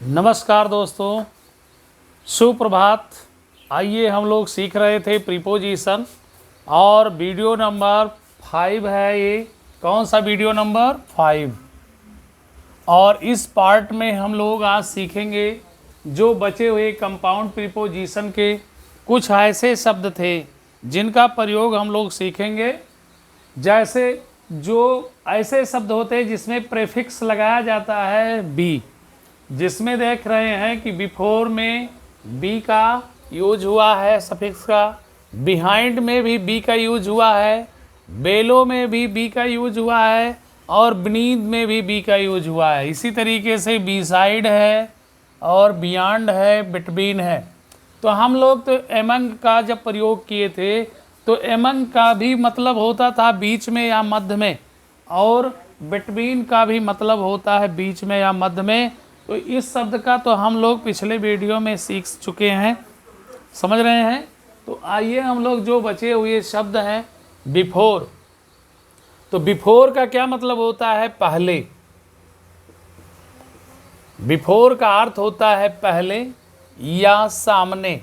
नमस्कार दोस्तों, सुप्रभात। आइए हम लोग सीख रहे थे प्रीपोजिशन और वीडियो नंबर 5 है ये। कौन सा वीडियो नंबर 5? और इस पार्ट में हम लोग आज सीखेंगे जो बचे हुए कंपाउंड प्रीपोजिशन के कुछ ऐसे शब्द थे जिनका प्रयोग हम लोग सीखेंगे। जैसे जो ऐसे शब्द होते हैं जिसमें प्रेफिक्स लगाया जाता है बी, जिसमें देख रहे हैं कि बिफोर में बी का यूज हुआ है सफिक्स का, बिहाइंड में भी बी का यूज हुआ है, बेलो में भी बी का यूज हुआ है और बीनीथ में भी बी का यूज हुआ है। इसी तरीके से बी साइड है और बियॉन्ड है, बिटवीन है। तो हम लोग तो एमंग का जब प्रयोग किए थे तो एमंग का भी मतलब होता था बीच में या मध्य में, और बिटवीन का भी मतलब होता है बीच में या मध्य में। तो इस शब्द का तो हम लोग पिछले वीडियो में सीख चुके हैं, समझ रहे हैं। तो आइए हम लोग जो बचे हुए शब्द हैं बिफोर। तो बिफोर का क्या मतलब होता है? पहले। बिफोर का अर्थ होता है पहले या सामने।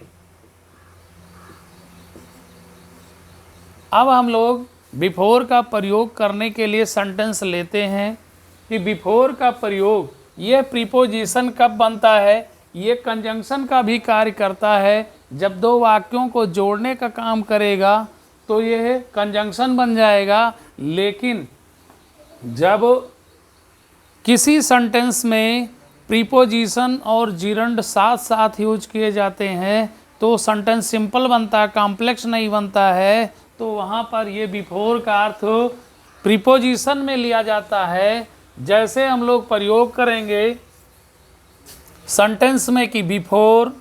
अब हम लोग बिफोर का प्रयोग करने के लिए सेंटेंस लेते हैं कि बिफोर का प्रयोग ये प्रीपोजिशन कब बनता है। ये कंजंक्शन का भी कार्य करता है। जब दो वाक्यों को जोड़ने का काम करेगा तो यह कंजंक्शन बन जाएगा। लेकिन जब किसी सेंटेंस में प्रीपोजिशन और जिरंड साथ साथ यूज किए जाते हैं तो सेंटेंस सिंपल बनता है, कॉम्प्लेक्स नहीं बनता है। तो वहाँ पर ये बिफोर का अर्थ प्रीपोजिशन में लिया जाता है। जैसे हम लोग प्रयोग करेंगे सेंटेंस में कि बिफोर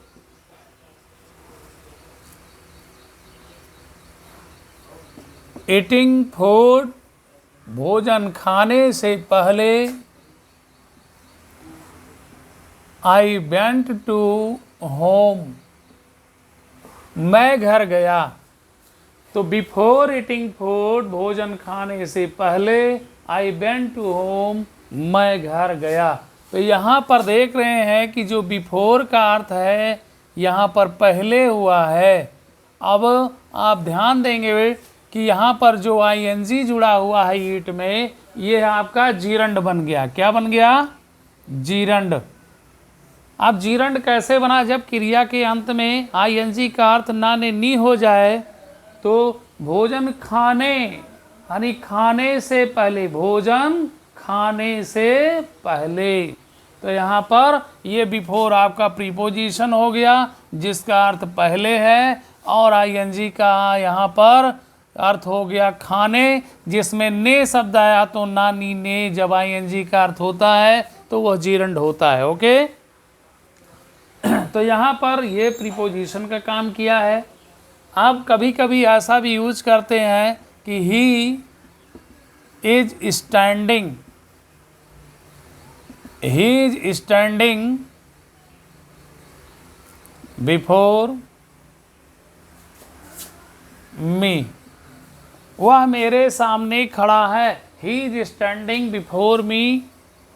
ईटिंग फूड, भोजन खाने से पहले, आई वेंट टू होम, मैं घर गया। तो बिफोर ईटिंग फूड, भोजन खाने से पहले, आई वेंट टू होम, मैं घर गया। तो यहाँ पर देख रहे हैं कि जो बिफोर का अर्थ है यहाँ पर पहले हुआ है। अब आप ध्यान देंगे कि यहाँ पर जो आईएनजी जुड़ा हुआ है ईट में, ये आपका जीरंड बन गया। क्या बन गया? जीरंड। अब जीरंड कैसे बना? जब क्रिया के अंत में आईएनजी का अर्थ ना ने नी हो जाए तो भोजन खाने यानी खाने से पहले, भोजन खाने से पहले। तो यहाँ पर ये बिफोर आपका प्रीपोजिशन हो गया जिसका अर्थ पहले है, और आईएनजी का यहाँ पर अर्थ हो गया खाने, जिसमें ने शब्द आया तो ना नी ने जब आईएनजी का अर्थ होता है तो वह जीरंड होता है। ओके, तो यहाँ पर ये प्रीपोजिशन का काम किया है। अब कभी कभी ऐसा भी यूज करते हैं कि he is standing, he is standing before me, वह मेरे सामने खड़ा है। He is standing before me,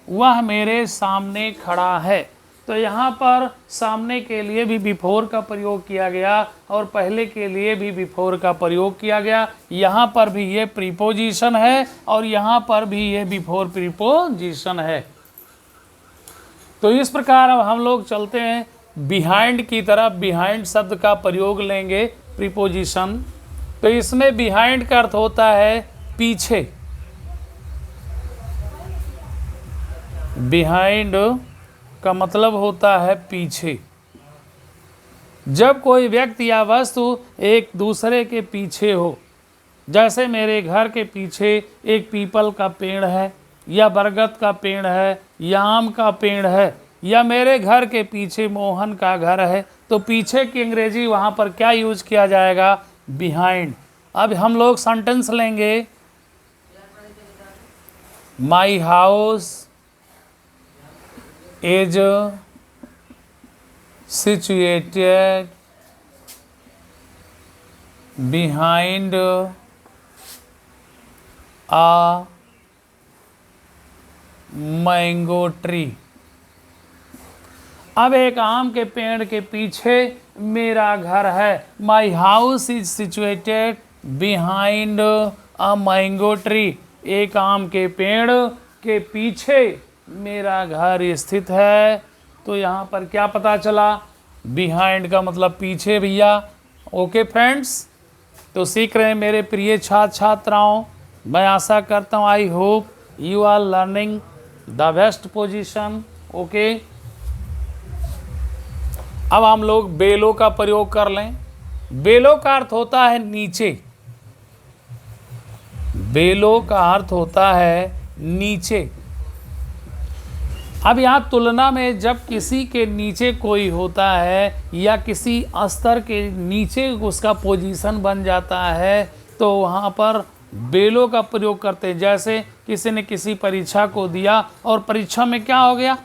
वह मेरे सामने खड़ा है। तो यहाँ पर सामने के लिए भी बिफोर का प्रयोग किया गया और पहले के लिए भी बिफोर का प्रयोग किया गया। यहाँ पर भी ये प्रीपोजिशन है और यहाँ पर भी ये बिफोर प्रीपोजिशन है। तो इस प्रकार अब हम लोग चलते हैं बिहाइंड की तरफ। बिहाइंड शब्द का प्रयोग लेंगे प्रीपोजिशन। तो इसमें बिहाइंड का अर्थ होता है पीछे। बिहाइंड का मतलब होता है पीछे। जब कोई व्यक्ति या वस्तु एक दूसरे के पीछे हो, जैसे मेरे घर के पीछे एक पीपल का पेड़ है या बरगद का पेड़ है या आम का पेड़ है, या मेरे घर के पीछे मोहन का घर है, तो पीछे की अंग्रेजी वहाँ पर क्या यूज किया जाएगा? बिहाइंड। अब हम लोग सेंटेंस लेंगे, my house is situated behind a mango tree। अब एक आम के पेड़ के पीछे मेरा घर है। My house is situated behind a mango tree. एक आम के पेड़ के पीछे मेरा घर स्थित है। तो यहाँ पर क्या पता चला, बिहाइंड का मतलब पीछे भैया। ओके फ्रेंड्स, तो सीख रहे हैं मेरे प्रिय छात्र छात्राओं। मैं आशा करता हूँ, I hope you are learning the best position. Okay, अब हम लोग बेलो का प्रयोग कर लें। बेलो का अर्थ होता है नीचे। बेलो का अर्थ होता है नीचे। अब यहाँ तुलना में जब किसी के नीचे कोई होता है या किसी स्तर के नीचे उसका पोजीशन बन जाता है तो वहाँ पर बेलो का प्रयोग करते हैं। जैसे किसी ने किसी परीक्षा को दिया और परीक्षा में क्या हो गया,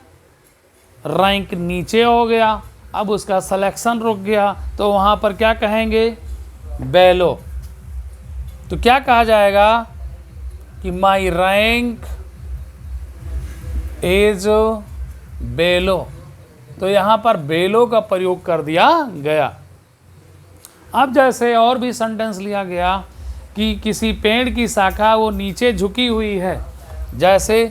रैंक नीचे हो गया, अब उसका सिलेक्शन रुक गया, तो वहाँ पर क्या कहेंगे, बेलो। तो क्या कहा जाएगा कि माई रैंक इज बेलो। तो यहाँ पर बेलो का प्रयोग कर दिया गया। अब जैसे और भी सेंटेंस लिया गया कि किसी पेड़ की शाखा वो नीचे झुकी हुई है। जैसे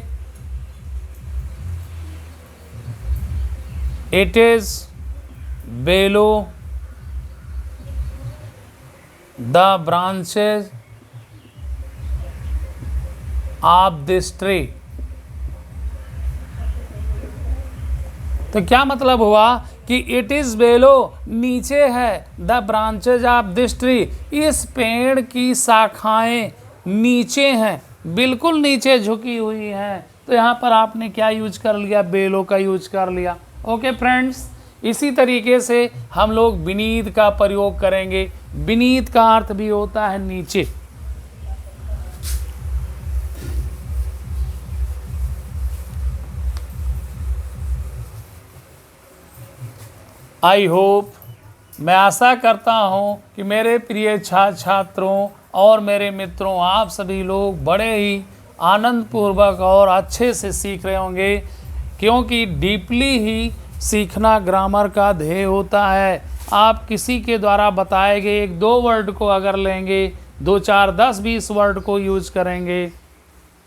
it is bellow the branches of this tree. तो क्या मतलब हुआ कि इट इज बेलो नीचे है, the branches of this tree, इस पेड़ की शाखाएं नीचे हैं, बिल्कुल नीचे झुकी हुई हैं। तो यहाँ पर आपने क्या यूज कर लिया, बेलो का यूज कर लिया। ओके फ्रेंड्स, इसी तरीके से हम लोग बीनीथ का प्रयोग करेंगे। बीनीथ का अर्थ भी होता है नीचे। आई होप, मैं आशा करता हूँ कि मेरे प्रिय छात्र छात्रों और मेरे मित्रों, आप सभी लोग बड़े ही आनंदपूर्वक और अच्छे से सीख रहे होंगे, क्योंकि डीपली ही सीखना ग्रामर का ध्येय होता है। आप किसी के द्वारा बताए गए एक दो वर्ड को अगर लेंगे, 2 4 10 20 वर्ड को यूज करेंगे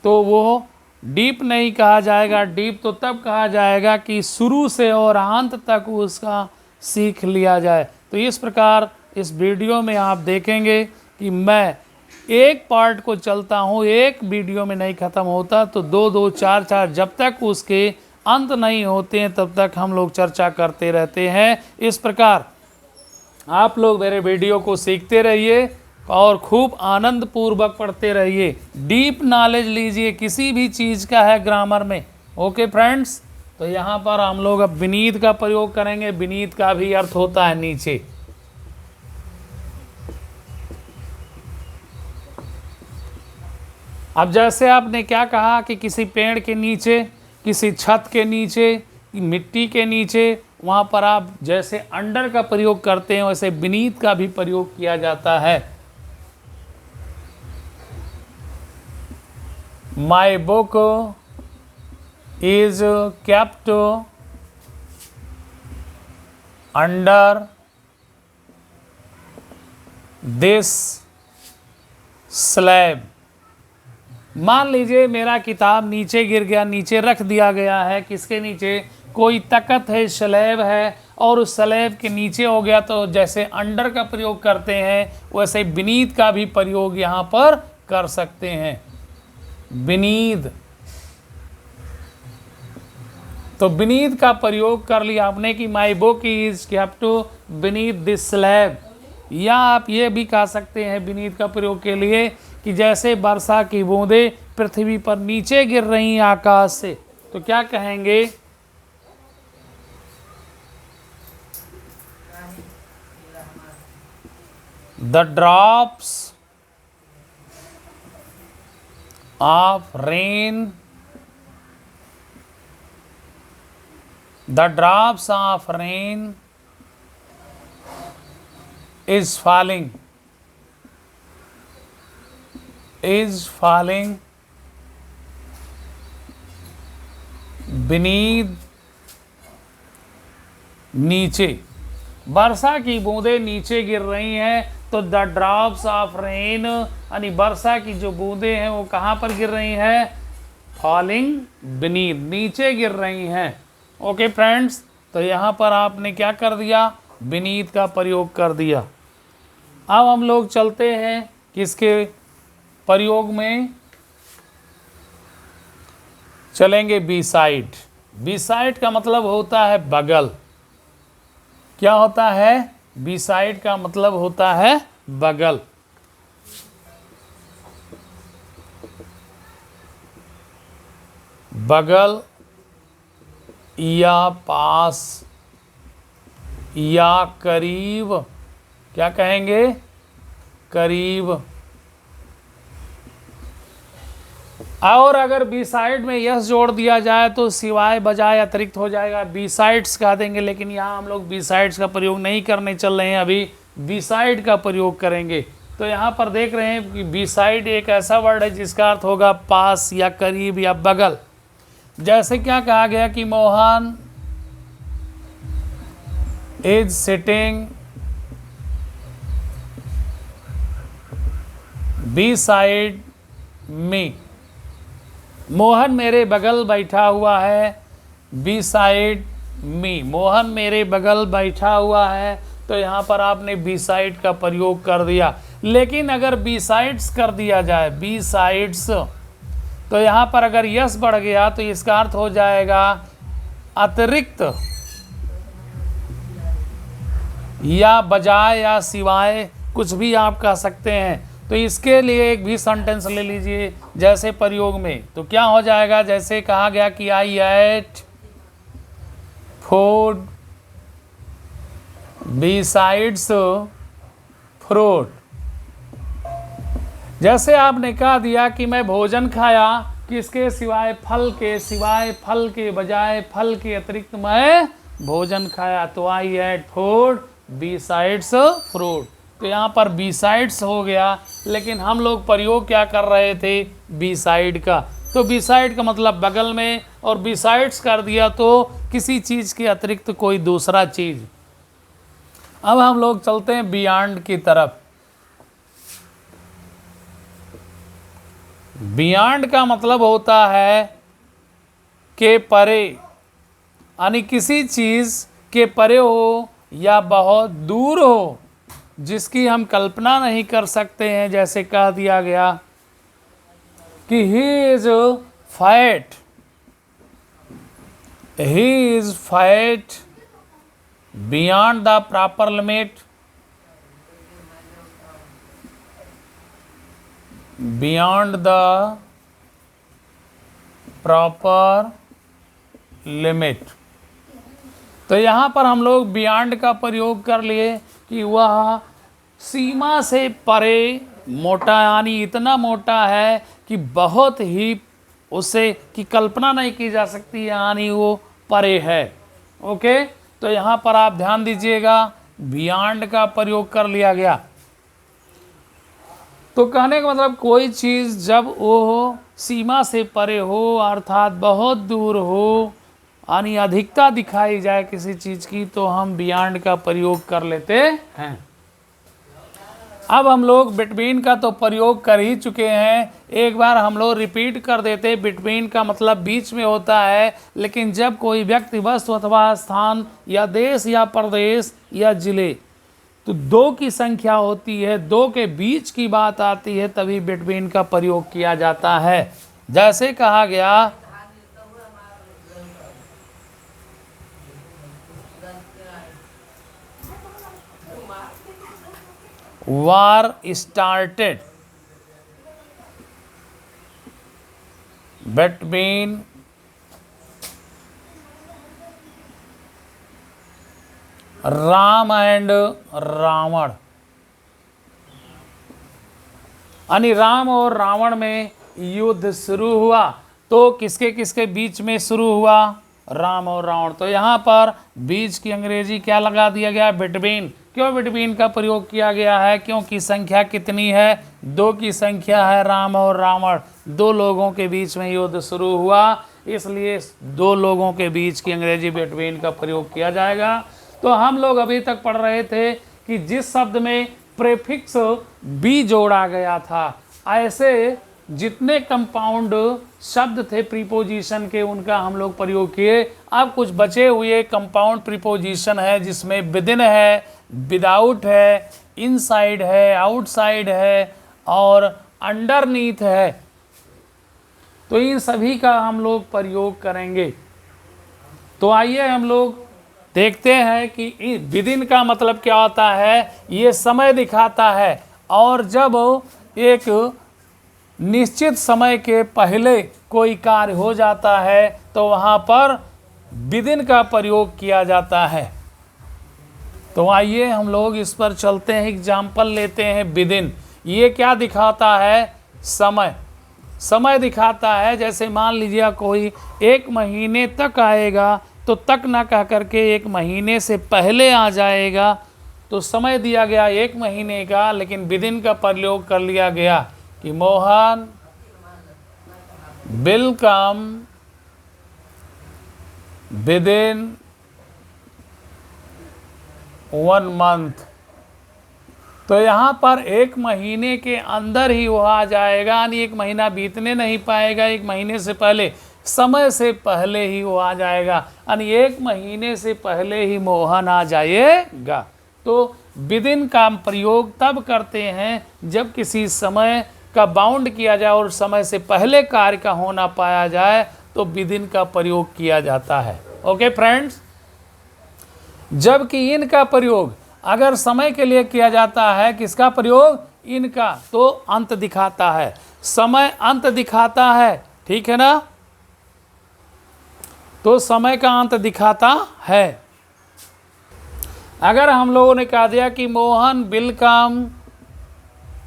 तो वो डीप नहीं कहा जाएगा। डीप तो तब कहा जाएगा कि शुरू से और अंत तक उसका सीख लिया जाए। तो इस प्रकार इस वीडियो में आप देखेंगे कि मैं एक पार्ट को चलता हूँ, एक वीडियो में नहीं ख़त्म होता, तो 2 2 4 4 जब तक उसके अंत नहीं होते हैं तब तक हम लोग चर्चा करते रहते हैं। इस प्रकार आप लोग मेरे वीडियो को सीखते रहिए और खूब आनंद पूर्वक पढ़ते रहिए। डीप नॉलेज लीजिए किसी भी चीज़ का है ग्रामर में। ओके फ्रेंड्स, तो यहाँ पर हम लोग अब बीनीथ का प्रयोग करेंगे। बीनीथ का भी अर्थ होता है नीचे। अब जैसे आपने क्या कहा कि किसी पेड़ के नीचे, किसी छत के नीचे, मिट्टी के नीचे, वहाँ पर आप जैसे अंडर का प्रयोग करते हैं वैसे बीनीथ का भी प्रयोग किया जाता है। My book is kept under this slab। मान लीजिए मेरा किताब नीचे गिर गया, नीचे रख दिया गया है। किसके नीचे, कोई तख्त है, स्लैब है, और उस स्लैब के नीचे हो गया। तो जैसे अंडर का प्रयोग करते हैं वैसे बीनीथ का भी प्रयोग यहाँ पर कर सकते हैं। बीनीथ, तो बीनीथ का प्रयोग कर लिया आपने कि my book is kept beneath this slab. या आप ये भी कह सकते हैं बीनीथ का प्रयोग के लिए कि जैसे वर्षा की बूंदें पृथ्वी पर नीचे गिर रही हैं आकाश से, तो क्या कहेंगे, the drops of rain, the drops of rain is falling beneath नीचे, वर्षा की बूंदें नीचे गिर रही हैं, तो द ड्रॉप्स ऑफ रेन, यानी वर्षा की जो बूंदें हैं वो कहाँ पर गिर रही हैं? फॉलिंग बीनीथ, नीचे गिर रही हैं। ओके फ्रेंड्स, तो यहाँ पर आपने क्या कर दिया? बीनीथ का प्रयोग कर दिया। अब हम लोग चलते हैं किसके प्रयोग में? चलेंगे बिसाइड। बिसाइड का मतलब होता है बगल। क्या होता है? बिसाइड का मतलब होता है बगल। बगल या पास या करीब, क्या कहेंगे? करीब। और अगर बी साइड में यस जोड़ दिया जाए तो सिवाय बजाय अतिरिक्त हो जाएगा, बी साइड्स कह देंगे। लेकिन यहाँ हम लोग बी साइड्स का प्रयोग नहीं करने चल रहे हैं, अभी बी साइड का प्रयोग करेंगे। तो यहाँ पर देख रहे हैं कि बी साइड एक ऐसा वर्ड है जिसका अर्थ होगा पास या करीब या बगल। जैसे क्या कहा गया कि Mohan is sitting beside me, Mohan मेरे बगल बैठा हुआ है। बी साइड मी, मोहन मेरे बगल बैठा हुआ है। तो यहाँ पर आपने बी साइड का प्रयोग कर दिया। लेकिन अगर बी साइड्स कर दिया जाए, बी साइड्स, तो यहाँ पर अगर यस बढ़ गया तो इसका अर्थ हो जाएगा अतिरिक्त या बजाय या सिवाय, कुछ भी आप कह सकते हैं। तो इसके लिए एक भी सेंटेंस ले लीजिए जैसे प्रयोग में, तो क्या हो जाएगा? जैसे कहा गया कि आई एट फूड बिसाइड्स फ्रूट। जैसे आपने कह दिया कि मैं भोजन खाया किसके सिवाय? फल के, सिवाय फल के, बजाय फल के, अतिरिक्त मैं भोजन खाया। तो आई एट फूड बिसाइड्स फ्रूट। तो यहाँ पर बी साइड्स हो गया, लेकिन हम लोग प्रयोग क्या कर रहे थे? बी साइड का। तो बी साइड का मतलब बगल में, और बी साइड्स कर दिया तो किसी चीज़ के अतिरिक्त कोई दूसरा चीज़। अब हम लोग चलते हैं बियॉन्ड की तरफ। बियॉन्ड का मतलब होता है के परे, यानी किसी चीज़ के परे हो या बहुत दूर हो जिसकी हम कल्पना नहीं कर सकते हैं। जैसे कह दिया गया कि he is fat, he is fat beyond the proper limit, beyond the proper limit. तो यहाँ पर हम लोग बियॉन्ड का प्रयोग कर लिए कि वह सीमा से परे मोटा, यानी इतना मोटा है कि बहुत ही उसे की कल्पना नहीं की जा सकती, यानी वो परे है। ओके, तो यहाँ पर आप ध्यान दीजिएगा, बियॉन्ड का प्रयोग कर लिया गया। तो कहने का मतलब कोई चीज़ जब वो सीमा से परे हो अर्थात बहुत दूर हो, यानी अधिकता दिखाई जाए किसी चीज़ की, तो हम बियॉन्ड का प्रयोग कर लेते हैं। अब हम लोग बिटवीन का तो प्रयोग कर ही चुके हैं, एक बार हम लोग रिपीट कर देते। बिटवीन का मतलब बीच में होता है, लेकिन जब कोई व्यक्ति, वस्तु अथवा स्थान या देश या प्रदेश या जिले, तो दो की संख्या होती है, दो के बीच की बात आती है, तभी बिटवीन का प्रयोग किया जाता है। जैसे कहा गया war started between Ram and Ravan, यानी राम और रावण में युद्ध शुरू हुआ। तो किसके किसके बीच में शुरू हुआ? राम और रावण। तो यहाँ पर बीच की अंग्रेजी क्या लगा दिया गया? बिटवीन। क्यों बिटवीन का प्रयोग किया गया है? क्योंकि संख्या कितनी है? दो की संख्या है, राम और रावण, दो लोगों के बीच में युद्ध शुरू हुआ, इसलिए दो लोगों के बीच की अंग्रेजी बिटवीन का प्रयोग किया जाएगा। तो हम लोग अभी तक पढ़ रहे थे कि जिस शब्द में प्रीफिक्स बी जोड़ा गया था, ऐसे जितने कंपाउंड शब्द थे प्रीपोजिशन के उनका हम लोग प्रयोग किए। अब कुछ बचे हुए कंपाउंड प्रीपोजिशन है जिसमें विदिन है, विदाउट है, इनसाइड है, आउटसाइड है और अंडरनीथ है। तो इन सभी का हम लोग प्रयोग करेंगे। तो आइए हम लोग देखते हैं कि विदिन का मतलब क्या होता है। ये समय दिखाता है, और जब एक निश्चित समय के पहले कोई कार्य हो जाता है तो वहाँ पर विदिन का प्रयोग किया जाता है। तो आइए हम लोग इस पर चलते हैं, एग्जाम्पल लेते हैं। विदिन ये क्या दिखाता है? समय। समय दिखाता है, जैसे मान लीजिए कोई 1 महीने तक आएगा तो तक ना कह करके 1 महीने से पहले आ जाएगा, तो समय दिया गया 1 महीने का, लेकिन विदिन का प्रयोग कर लिया गया कि Mohan will come within 1 month. तो यहाँ पर 1 महीने के अंदर ही वो आ जाएगा, यानी 1 महीना बीतने नहीं पाएगा, 1 महीने से पहले, समय से पहले ही वो आ जाएगा, यानी 1 महीने से पहले ही मोहन आ जाएगा। तो विदिन का प्रयोग तब करते हैं जब किसी समय का बाउंड किया जाए और समय से पहले कार्य का होना पाया जाए, तो विदिन का प्रयोग किया जाता है। ओके फ्रेंड्स, जबकि इनका प्रयोग अगर समय के लिए किया जाता है, किसका प्रयोग? इनका, तो अंत दिखाता है। समय अंत दिखाता है, ठीक है ना? तो समय का अंत दिखाता है। अगर हम लोगों ने कह दिया कि Mohan will come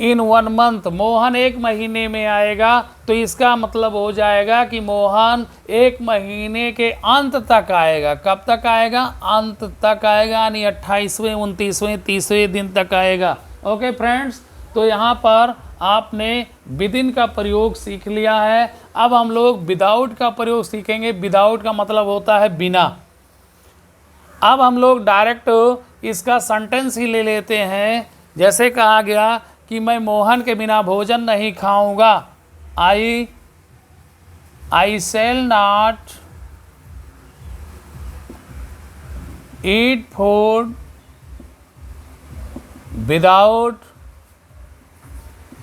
in 1 month, Mohan 1 महीने में आएगा, तो इसका मतलब हो जाएगा कि मोहन 1 महीने के अंत तक आएगा। कब तक आएगा? अंत तक आएगा, यानी 28वें, 29वें, 30वें दिन तक आएगा। ओके फ्रेंड्स, तो यहाँ पर आपने विदिन का प्रयोग सीख लिया है। अब हम लोग विदाउट का प्रयोग सीखेंगे। विदाउट का मतलब होता है बिना। अब हम लोग डायरेक्ट इसका सेंटेंस ही ले लेते हैं। जैसे कहा गया कि मैं मोहन के बिना भोजन नहीं खाऊंगा। I shall not eat food without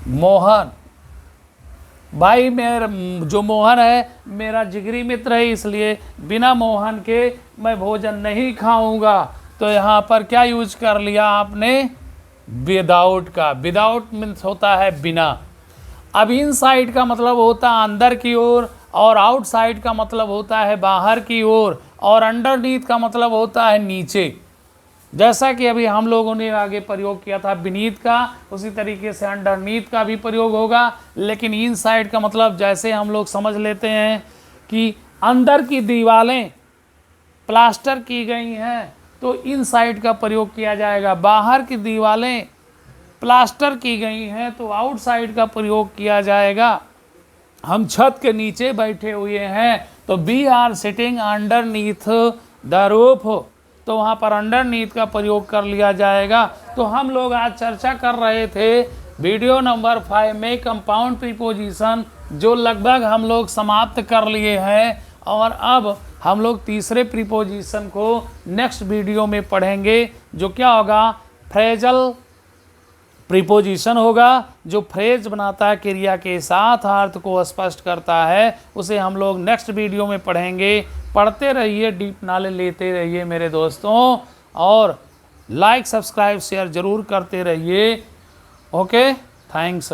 Mohan. भाई मेरा जो मोहन है मेरा जिगरी मित्र है, इसलिए बिना मोहन के मैं भोजन नहीं खाऊंगा। तो यहाँ पर क्या यूज कर लिया आपने? विदाउट का। विदाउट मीन्स होता है बिना। अब इनसाइड का मतलब होता है अंदर की ओर, और आउटसाइड का मतलब होता है बाहर की ओर, और अंडरनीथ का मतलब होता है नीचे। जैसा कि अभी हम लोगों ने आगे प्रयोग किया था बीनीथ का, उसी तरीके से अंडरनीथ का भी प्रयोग होगा। लेकिन इनसाइड का मतलब जैसे हम लोग समझ लेते हैं कि अंदर की दीवारें प्लास्टर की गई हैं, तो इनसाइड का प्रयोग किया जाएगा। बाहर की दीवारें प्लास्टर की गई हैं, तो आउटसाइड का प्रयोग किया जाएगा। हम छत के नीचे बैठे हुए हैं, तो we are sitting underneath the roof, तो वहाँ पर अंडरनीथ का प्रयोग कर लिया जाएगा। तो हम लोग आज चर्चा कर रहे थे वीडियो नंबर 5 में कंपाउंड प्रीपोजिशन, जो लगभग हम लोग समाप्त कर लिए हैं। और अब हम लोग तीसरे प्रीपोजिशन को नेक्स्ट वीडियो में पढ़ेंगे, जो क्या होगा? फ्रेजल प्रीपोजिशन होगा, जो फ्रेज बनाता है, क्रिया के साथ अर्थ को स्पष्ट करता है। उसे हम लोग नेक्स्ट वीडियो में पढ़ेंगे। पढ़ते रहिए, डीप नॉलेज लेते रहिए मेरे दोस्तों, और लाइक, सब्सक्राइब, शेयर जरूर करते रहिए। Okay, thanks.